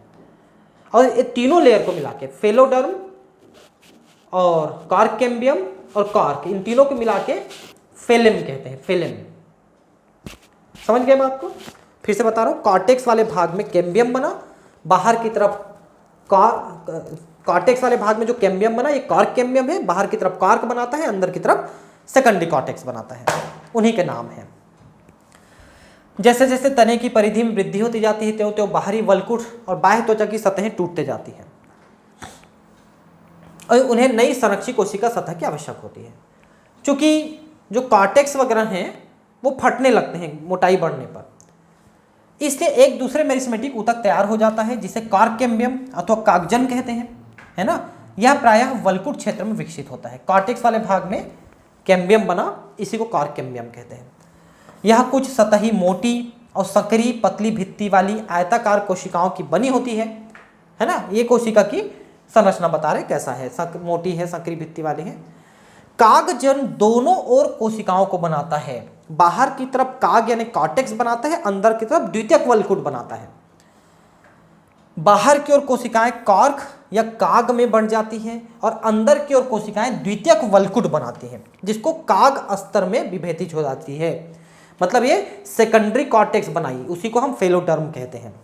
और ये तीनों लेयर को मिला के फेलोडर्म और कॉर्क कैम्बियम और कॉर्क, इन तीनों को मिला के फेलेम कहते हैं। फेलेम, समझ गए बात को? फिर से बता रहा हूं, कॉर्टेक्स वाले भाग में कैम्बियम बना, बाहर की तरफ कॉर्टेक्स वाले भाग में जो कैम्बियम बना ये कॉर्क कैम्बियम है, बाहर की तरफ कॉर्क बनाता है, अंदर की तरफ सेकेंडरी कॉर्टेक्स बनाता है, उन्हीं के नाम है। जैसे जैसे तने की परिधि में वृद्धि होती जाती है त्यों त्यों बाहरी वल्कुट और बाह्य त्वचा की सतहें टूटते जाती हैं और उन्हें नई संरक्षी कोशिका सतह की आवश्यक होती है। चूंकि जो कॉर्टेक्स वगैरह हैं वो फटने लगते हैं मोटाई बढ़ने पर, इसलिए एक दूसरे मेरिस्मेटिक ऊतक तैयार हो जाता है जिसे कॉर्क कैम्बियम अथवा कागजन कहते हैं, है ना। यह प्रायः वल्कुट क्षेत्र में विकसित होता है। कॉर्टेक्स वाले भाग में कैम्बियम बना, इसी को कॉर्क कैम्बियम कहते हैं। यह कुछ सतही मोटी और संकरी पतली भित्ति वाली आयताकार कोशिकाओं की बनी होती है ना। ये कोशिका की संरचना बता रहे कैसा है, मोटी है, संकरी भित्ति वाली है। कागजन दोनों ओर कोशिकाओं को बनाता है, बाहर की तरफ काग यानी कॉर्टेक्स बनाता है, अंदर की तरफ द्वितीयक वल्कुट बनाता है। बाहर की ओर कोशिकाएं कॉर्क या काग में बन जाती हैं और अंदर की ओर कोशिकाएं द्वितीयक वल्कुट बनाती हैं, जिसको काग स्तर में विभेदित हो जाती है। मतलब ये सेकेंडरी कॉर्टेक्स बनाई, उसी को हम फेलोडर्म कहते हैं।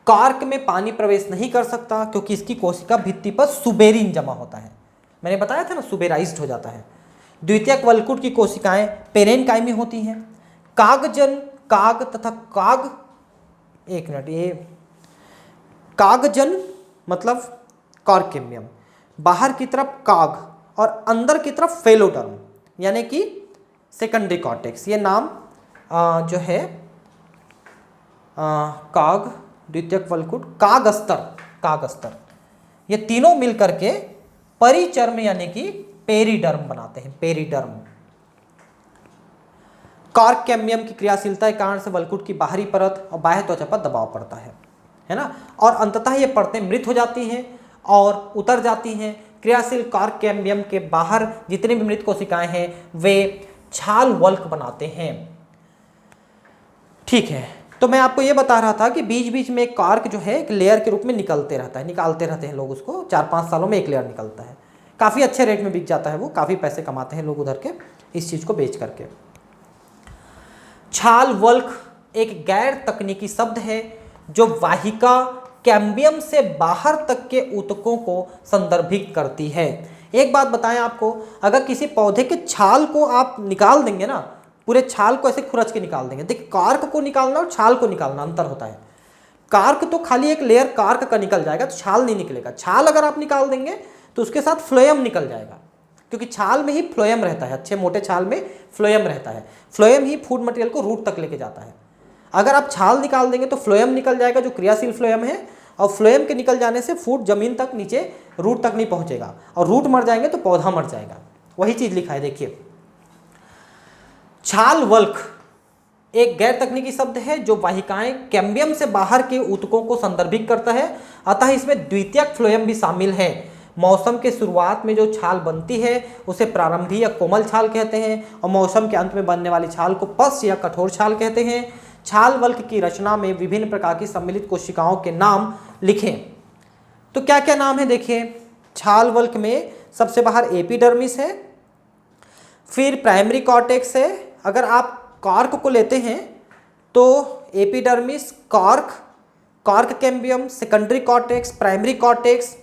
कॉर्क में पानी प्रवेश नहीं कर सकता क्योंकि इसकी कोशिका भित्ति पर सुबेरिन जमा होता है। मैंने बताया था ना, सुबेराइज्ड हो जाता है। द्वितीयक वल्कुट की कोशिकाएं पेरेनकाइमी होती हैं। कागजन, काग तथा काग, एक मिनट, ये कागजन मतलब कॉर्क कैम्बियम, बाहर की तरफ काग और अंदर की तरफ फेलोडर्म यानी कि सेकेंडरी कॉर्टेक्स। ये नाम जो है काग, द्वितीयक वल्कुट, काग स्तर ये तीनों मिल करके परिचर्म यानी कि पेरिडर्म बनाते हैं, पेरिडर्म। कार्क कैम्बियम की क्रियाशीलता के कारण से वल्कुट की बाहरी परत और बाह्य त्वचा पर दबाव पड़ता है ना, और अंततः ये परतें मृत हो जाती हैं और उतर जाती हैं। क्रियाशील कार्क कैम्बियम के बाहर जितनी भी मृत कोशिकाएं हैं वे छाल वल्क बनाते हैं। ठीक है, तो मैं आपको ये बता रहा था कि बीच बीच में एक कार्क जो है एक लेयर के रूप में निकालते रहते हैं लोग उसको, 4-5 सालों में एक लेयर निकलता है। काफ़ी अच्छे रेट में बिक जाता है वो, काफ़ी पैसे कमाते हैं लोग उधर के इस चीज़ को बेच करके। छाल वल्क एक गैर तकनीकी शब्द है जो वाहिका कैम्बियम से बाहर तक के ऊतकों को संदर्भित करती है। एक बात बताएं आपको, अगर किसी पौधे के छाल को आप निकाल देंगे ना, पूरे छाल को ऐसे खुरच के निकाल देंगे, देखिए कार्क को निकालना और छाल को निकालना अंतर होता है। कार्क तो खाली एक लेयर कार्क का निकल जाएगा, तो छाल नहीं निकलेगा। छाल अगर आप निकाल देंगे तो उसके साथ फ्लोएम निकल जाएगा, क्योंकि छाल में ही फ्लोएम रहता है, अच्छे मोटे छाल में फ्लोएम रहता है। फ्लोएम ही फूड मटेरियल को रूट तक लेके जाता है। अगर आप छाल निकाल देंगे तो फ्लोएम निकल जाएगा, जो क्रियाशील फ्लोएम है, और फ्लोएम के निकल जाने से फूड जमीन तक नीचे रूट तक नहीं पहुंचेगा, और रूट मर जाएंगे तो पौधा मर जाएगा। वही चीज लिखा है, देखिए। छाल वल्क एक गैर तकनीकी शब्द है जो वाहिकाएं कैम्बियम से बाहर के ऊतकों को संदर्भित करता है, अतः इसमें द्वितीयक फ्लोएम भी शामिल है। मौसम के शुरुआत में जो छाल बनती है उसे प्रारंभी या कोमल छाल कहते हैं, और मौसम के अंत में बनने वाली छाल को पश्च या कठोर छाल कहते हैं। छाल वल्क की रचना में विभिन्न प्रकार की सम्मिलित कोशिकाओं के नाम लिखें। तो क्या क्या नाम है, देखिए। छाल वल्क में सबसे बाहर एपिडर्मिस है, फिर प्राइमरी कॉर्टेक्स है। अगर आप कार्क को लेते हैं तो epidermis, cork cambium, secondary cortex, primary cortex,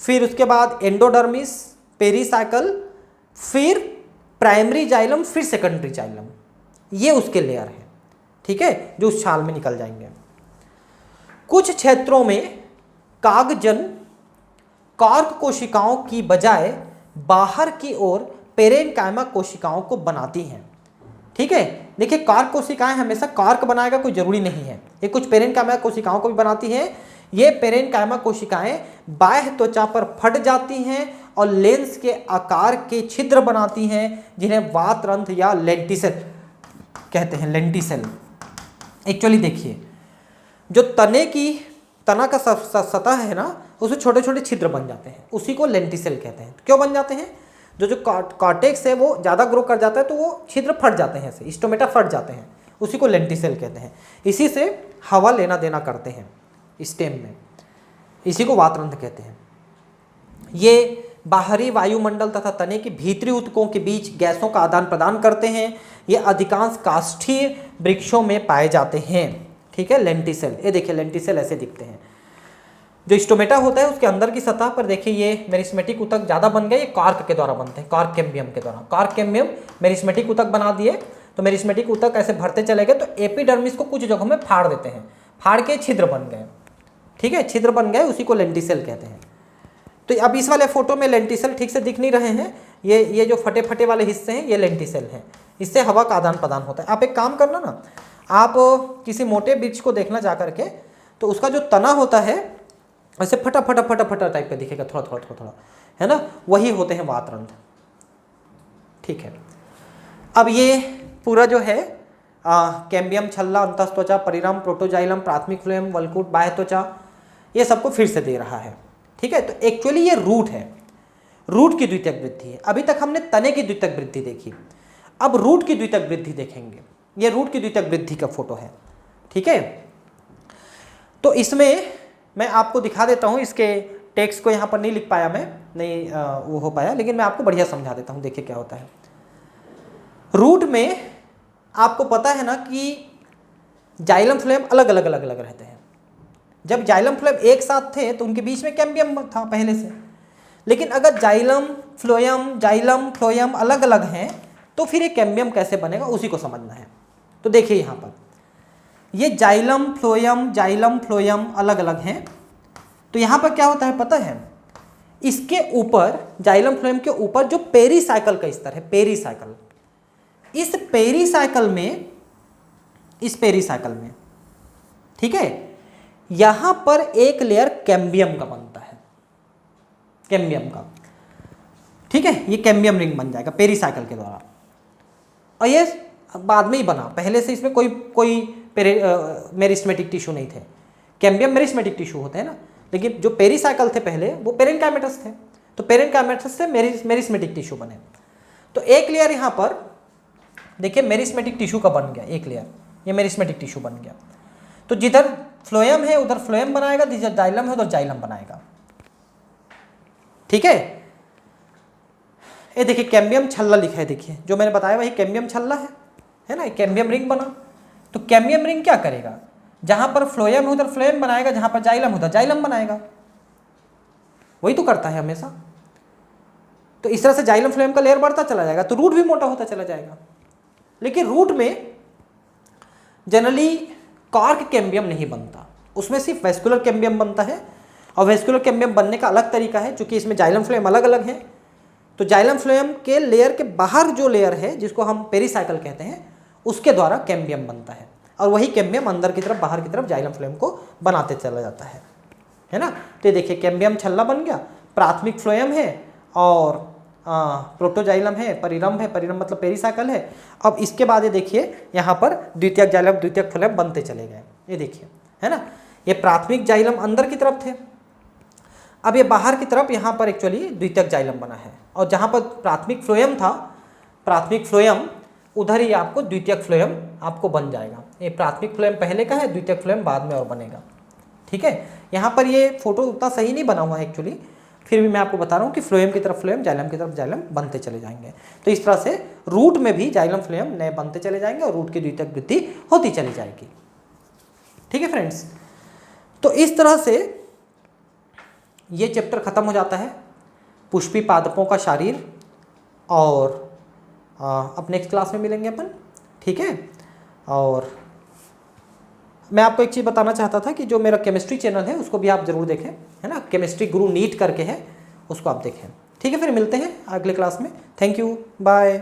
फिर उसके बाद एंडोडर्मिस, पेरीसाइकल, फिर प्राइमरी जाइलम, फिर सेकेंडरी जाइलम। ये उसके लेयर है, ठीक है, जो उस छाल में निकल जाएंगे। कुछ क्षेत्रों में कागजन कार्क कोशिकाओं की बजाय बाहर की ओर पेरेनकाइमा कोशिकाओं को बनाती हैं, ठीक है। देखिए, कार्क कोशिकाएं हमेशा कार्क बनाएगा कोई जरूरी नहीं है, ये कुछ पेरेनकाइमा कोशिकाओं को भी बनाती हैं। ये पेरेनकाइमा कोशिकाएं बाह्य त्वचा पर फट जाती हैं और लेंस के आकार के छिद्र बनाती हैं, जिन्हें वातरंध्र या लेंटिसेल कहते हैं, लेंटिसेल। एक्चुअली देखिए, जो तना का सतह है ना, उसमें छोटे छोटे छिद्र बन जाते हैं, उसी को लेंटिसेल कहते हैं। क्यों बन जाते हैं? जो कॉर्टेक्स है वो ज़्यादा ग्रो कर जाता है तो वो छिद्र फट जाते हैं, ऐसे स्टोमेटा फट जाते हैं, उसी को लेंटिसेल कहते हैं। इसी से हवा लेना देना करते हैं स्टेम में, इसी को वातरंध्र कहते हैं। ये बाहरी वायुमंडल तथा तने के भीतरी ऊतकों के बीच गैसों का आदान प्रदान करते हैं। ये अधिकांश काष्ठीय वृक्षों में पाए जाते हैं, ठीक है। लेंटिसेल, ये देखिए लेंटिसेल ऐसे दिखते हैं। जो स्टोमेटा होता है उसके अंदर की सतह पर देखिए ये मेरिस्मेटिक ऊतक ज़्यादा बन गए, ये कार्क के द्वारा बनते हैं, कार्क कैम्बियम के द्वारा। कार्क कैम्बियम मेरिस्मेटिक ऊतक बना दिए, तो मेरिस्मेटिक ऊतक ऐसे भरते चले गए, तो एपिडर्मिस को कुछ जगहों में फाड़ देते हैं, फाड़ के छिद्र बन गए, ठीक है, छिद्र बन गए, उसी को लेंटिसेल कहते हैं। तो अब इस वाले फोटो में लेंटिसेल ठीक से दिख नहीं रहे हैं, ये जो फटे फटे वाले हिस्से हैं ये लेंटिसेल हैं, इससे हवा का आदान प्रदान होता है। आप एक काम करना ना, आप किसी मोटे वृक्ष को देखना जा करके, तो उसका जो तना होता है ऐसे फटा फटा फटा फटा टाइप का दिखेगा, थोड़ा थोड़ा थोड़ा थोड़ा, है ना, वही होते हैं वातरंध्र, ठीक है। अब ये पूरा जो है कैम्बियम, छल्ला, अंतःत्वचा, परिरम, प्रोटोजाइलम, प्राथमिक फ्लोएम, वल्कुट, बाह्य त्वचा, ये सबको फिर से दे रहा है, ठीक है। तो एक्चुअली ये रूट है, रूट की द्वितीयक वृद्धि है। अभी तक हमने तने की द्वितीयक वृद्धि देखी, अब रूट की द्वितीयक वृद्धि देखेंगे। ये रूट की द्वितीयक वृद्धि का फोटो है, ठीक है। तो इसमें मैं आपको दिखा देता हूँ, इसके टेक्स्ट को यहाँ पर नहीं लिख पाया मैं, नहीं वो हो पाया, लेकिन मैं आपको बढ़िया समझा देता हूँ। देखिए क्या होता है रूट में, आपको पता है ना कि जाइलम फ्लोएम अलग अलग अलग अलग रहते हैं। जब जाइलम फ्लोएम एक साथ थे तो उनके बीच में कैम्बियम था पहले से, लेकिन अगर जाइलम फ्लोएम अलग अलग हैं तो फिर ये कैम्बियम कैसे बनेगा, उसी को समझना है। तो देखिए यहाँ पर ये जाइलम फ्लोएम अलग अलग हैं, तो यहाँ पर क्या होता है पता है, इसके ऊपर जाइलम फ्लोएम के ऊपर जो पेरीसाइकल का स्तर है, पेरीसाइकल, इस पेरीसाइकल में, ठीक है, यहां पर एक लेयर कैम्बियम का बनता है, कैम्बियम का, ठीक है। ये कैम्बियम रिंग बन जाएगा पेरीसाइकिल के द्वारा। और ये बाद में ही बना, पहले से इसमें कोई मेरिस्टेमेटिक टिश्यू नहीं थे। कैम्बियम मेरिस्टेमेटिक टिश्यू होते हैं ना, लेकिन जो पेरीसाइकिल थे पहले वो पेरेनकाइमेटस थे, तो पेरेनकाइमेटस से मेरिस्टेमेटिक टिश्यू बने। तो एक लेयर यहाँ पर देखिए मेरिस्टेमेटिक टिश्यू का बन गया, एक लेयर ये मेरिस्टेमेटिक टिश्यू बन गया। तो जिधर फ्लोएम है उधर फ्लोएम बनाएगा, जिधर जाइलम है उधर जाइलम बनाएगा, ठीक है। ये देखिए कैम्बियम छल्ला लिखा है, देखिए जो मैंने बताया वही कैम्बियम छल्ला है ना, कैम्बियम रिंग बना। तो कैम्बियम रिंग क्या करेगा, जहां पर फ्लोएम है उधर फ्लोएम बनाएगा, जहां पर जाइलम उधर जाइलम बनाएगा, वही तो करता है हमेशा। तो इस तरह से जाइलम फ्लोएम का लेयर बढ़ता चला जाएगा, तो रूट भी मोटा होता चला जाएगा। लेकिन रूट में जनरली कॉर्क कैम्बियम नहीं बनता, उसमें सिर्फ वेस्कुलर कैम्बियम बनता है। और वेस्कुलर कैम्बियम बनने का अलग तरीका है, क्योंकि इसमें जाइलम फ्लोएम अलग अलग है। तो जाइलम फ्लोएम के लेयर के बाहर जो लेयर है, जिसको हम पेरीसाइकिल कहते हैं, उसके द्वारा कैम्बियम बनता है, और वही कैम्बियम अंदर की तरफ बाहर की तरफ जाइलम फ्लोएम को बनाते चला जाता है ना। तो ये देखिए कैम्बियम छल्ला बन गया, प्राथमिक फ्लोएम है और प्रोटोजाइलम है, परिरम मतलब पेरीसाइकिल है। अब इसके बाद ये देखिए यहाँ पर द्वितीयक जाइलम द्वितीयक फ्लोएम बनते चले गए, ये देखिए है ना। ये प्राथमिक जाइलम अंदर की तरफ थे, अब ये बाहर की तरफ यहाँ पर एक्चुअली द्वितीयक जाइलम बना है, और जहाँ पर प्राथमिक फ्लोएम था, प्राथमिक फ्लोएम उधर ही आपको द्वितीयक फ्लोएम आपको बन जाएगा। ये प्राथमिक फ्लोएम पहले का है, द्वितीयक फ्लोएम बाद में और बनेगा, ठीक है। यहाँ पर ये फोटो उतना सही नहीं बना हुआ है एक्चुअली, फिर भी मैं आपको बता रहा हूँ कि फ्लोएम की तरफ फ्लोएम, जाइलम की तरफ जाइलम बनते चले जाएंगे। तो इस तरह से रूट में भी जाइलम फ्लोएम नए बनते चले जाएंगे और रूट की द्वितीयक वृद्धि होती चली जाएगी, ठीक है फ्रेंड्स। तो इस तरह से ये चैप्टर खत्म हो जाता है, पुष्पी पादपों का शारीर। और अब नेक्स्ट क्लास में मिलेंगे अपन, ठीक है। और मैं आपको एक चीज़ बताना चाहता था कि जो मेरा केमिस्ट्री चैनल है उसको भी आप जरूर देखें, है ना, केमिस्ट्री गुरु नीट करके है, उसको आप देखें, ठीक है। फिर मिलते हैं अगले क्लास में, थैंक यू, बाय।